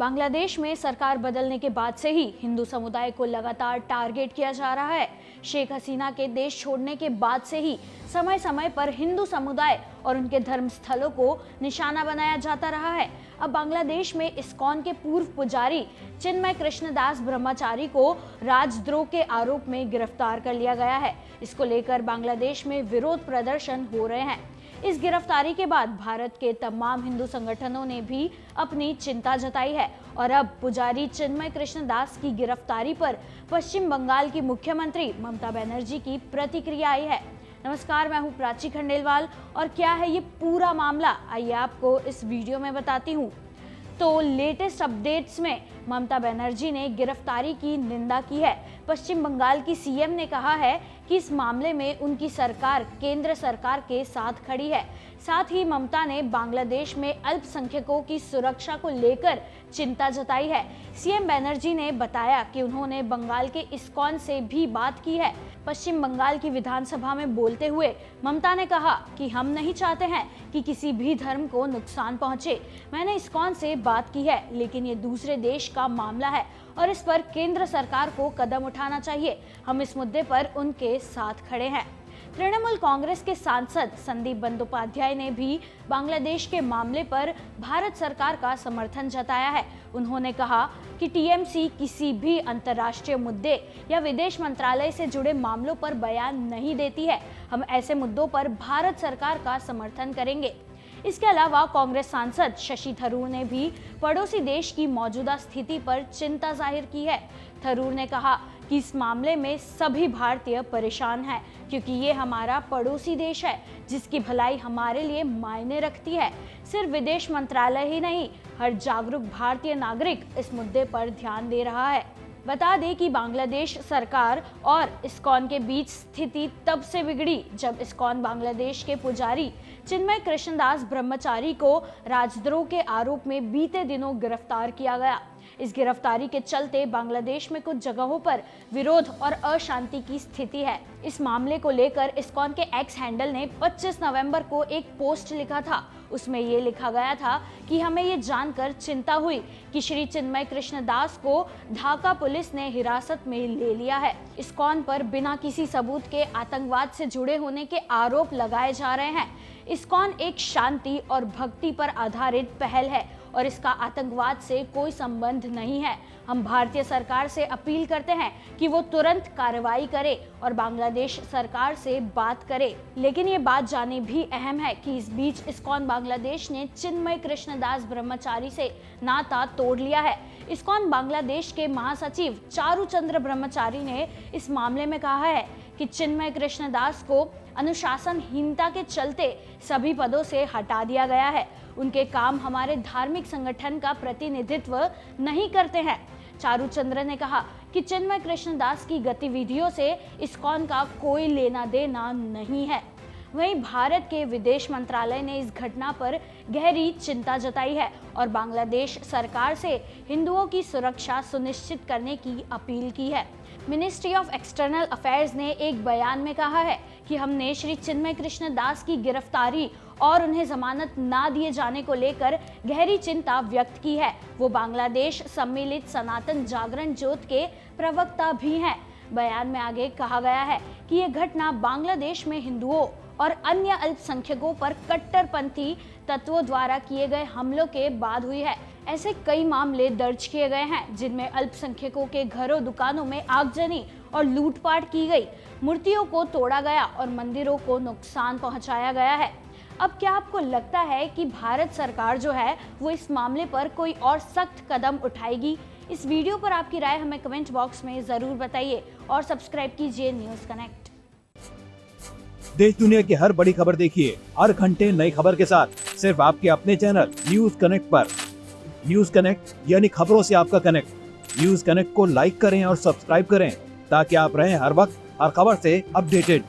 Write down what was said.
बांग्लादेश में सरकार बदलने के बाद से ही हिंदू समुदाय को लगातार टारगेट किया जा रहा है। शेख हसीना के देश छोड़ने के बाद से ही समय समय पर हिंदू समुदाय और उनके धर्म स्थलों को निशाना बनाया जाता रहा है। अब बांग्लादेश में इस्कॉन के पूर्व पुजारी चिन्मय कृष्णदास ब्रह्मचारी को राजद्रोह के आरोप में गिरफ्तार कर लिया गया है। इसको लेकर बांग्लादेश में विरोध प्रदर्शन हो रहे हैं। इस गिरफ्तारी के बाद भारत के तमाम हिंदू संगठनों ने भी अपनी चिंता जताई है और अब पुजारी चिन्मय कृष्णदास की गिरफ्तारी पर पश्चिम बंगाल की मुख्यमंत्री ममता बनर्जी की प्रतिक्रिया आई है। नमस्कार, मैं हूं प्राची खंडेलवाल और क्या है ये पूरा मामला, आइए आपको इस वीडियो में बताती हूँ। तो लेटेस्ट अपडेट्स में ममता बनर्जी ने गिरफ्तारी की निंदा की है। पश्चिम बंगाल की सीएम ने कहा है कि इस मामले में उनकी सरकार केंद्र सरकार के साथ खड़ी है। साथ ही ममता ने बांग्लादेश में अल्पसंख्यकों की सुरक्षा को लेकर चिंता जताई है। सीएम बनर्जी ने बताया कि उन्होंने बंगाल के इस्कॉन से भी बात की है। पश्चिम बंगाल की विधानसभा में बोलते हुए ममता ने कहा कि हम नहीं चाहते हैं कि किसी भी धर्म को नुकसान पहुंचे। मैंने इस्कॉन से बात की है, लेकिन ये दूसरे देश का मामला है और इस पर केंद्र सरकार को कदम उठाना चाहिए। हम इस मुद्दे पर उनके साथ खड़े हैं। तृणमूल कांग्रेस के सांसद संदीप बंदोपाध्याय ने भी बांग्लादेश के मामले पर भारत सरकार का समर्थन जताया है। उन्होंने कहा कि टीएमसी किसी भी अंतर्राष्ट्रीय मुद्दे या विदेश मंत्रालय से जुड़े मामलों पर बयान नहीं देती है। हम ऐसे मुद्दों पर भारत सरकार का समर्थन करेंगे। इसके अलावा कांग्रेस सांसद शशि थरूर ने भी पड़ोसी देश की मौजूदा स्थिति पर चिंता जाहिर की है। थरूर ने कहा कि इस मामले में सभी भारतीय परेशान हैं, क्योंकि ये हमारा पड़ोसी देश है जिसकी भलाई हमारे लिए मायने रखती है। सिर्फ विदेश मंत्रालय ही नहीं, हर जागरूक भारतीय नागरिक इस मुद्दे पर ध्यान दे रहा है। बता दें कि बांग्लादेश सरकार और इस्कॉन के बीच स्थिति तब से बिगड़ी जब इस्कॉन बांग्लादेश के पुजारी चिन्मय कृष्णदास ब्रह्मचारी को राजद्रोह के आरोप में बीते दिनों गिरफ्तार किया गया। इस गिरफ्तारी के चलते बांग्लादेश में कुछ जगहों पर विरोध और अशांति की स्थिति है। इस मामले को लेकर इस्कॉन के एक्स हैंडल ने 25 नवंबर को एक पोस्ट लिखा था। उसमें ये लिखा गया था कि हमें ये जानकर चिंता हुई कि श्री चिन्मय कृष्णदास को ढाका पुलिस ने हिरासत में ले लिया है। इस्कॉन पर बिना किसी सबूत के आतंकवाद से जुड़े होने के आरोप लगाए जा रहे हैं। इस्कॉन एक शांति और भक्ति पर आधारित पहल है और इसका आतंकवाद से कोई संबंध नहीं है। हम भारतीय सरकार से अपील करते हैं कि वो तुरंत कार्रवाई करे और बांग्लादेश सरकार से बात करे। लेकिन ये बात जाननी भी अहम है कि इस बीच इस्कॉन बांग्लादेश ने चिन्मय कृष्णदास ब्रह्मचारी से नाता तोड़ लिया है। इस्कॉन बांग्लादेश के महासचिव चारूचंद्र ब्रह्मचारी ने इस मामले में कहा है कि चिन्मय कृष्णदास को अनुशासनहीनता के चलते सभी पदों से हटा दिया गया है। उनके काम हमारे धार्मिक संगठन का प्रतिनिधित्व नहीं करते हैं। चारूचंद्र ने कहा कि चिन्मय कृष्णदास की गतिविधियों से इस्कॉन का कोई लेना देना नहीं है। वहीं भारत के विदेश मंत्रालय ने इस घटना पर गहरी चिंता जताई है और बांग्लादेश सरकार से हिंदुओं की सुरक्षा सुनिश्चित करने की अपील की है। मिनिस्ट्री ऑफ एक्सटर्नल अफेयर्स ने एक बयान में कहा है कि हमने श्री चिन्मय कृष्णदास की गिरफ्तारी और उन्हें जमानत ना दिए जाने को लेकर गहरी चिंता व्यक्त की है। वो बांग्लादेश सम्मिलित सनातन जागरण जोत के प्रवक्ता भी हैं। बयान में आगे कहा गया है कि ये घटना बांग्लादेश में हिंदुओं और अन्य अल्पसंख्यकों पर कट्टरपंथी तत्वों द्वारा किए गए हमलों के बाद हुई है। ऐसे कई मामले दर्ज किए गए हैं जिनमें अल्पसंख्यकों के घरों दुकानों में आगजनी और लूटपाट की गई, मूर्तियों को तोड़ा गया और मंदिरों को नुकसान पहुंचाया गया है। अब क्या आपको लगता है कि भारत सरकार जो है वो इस मामले पर कोई और सख्त कदम उठाएगी? इस वीडियो पर आपकी राय हमें कमेंट बॉक्स में जरूर बताइए और सब्सक्राइब कीजिए न्यूज़ कनेक्ट। देश दुनिया की हर बड़ी खबर देखिए हर घंटे नई खबर के साथ सिर्फ आपके अपने चैनल न्यूज़ कनेक्ट पर। न्यूज़ कनेक्ट यानी खबरों से आपका कनेक्ट। न्यूज़ कनेक्ट को लाइक करें और सब्सक्राइब करें ताकि आप रहें हर वक्त हर खबर से अपडेटेड।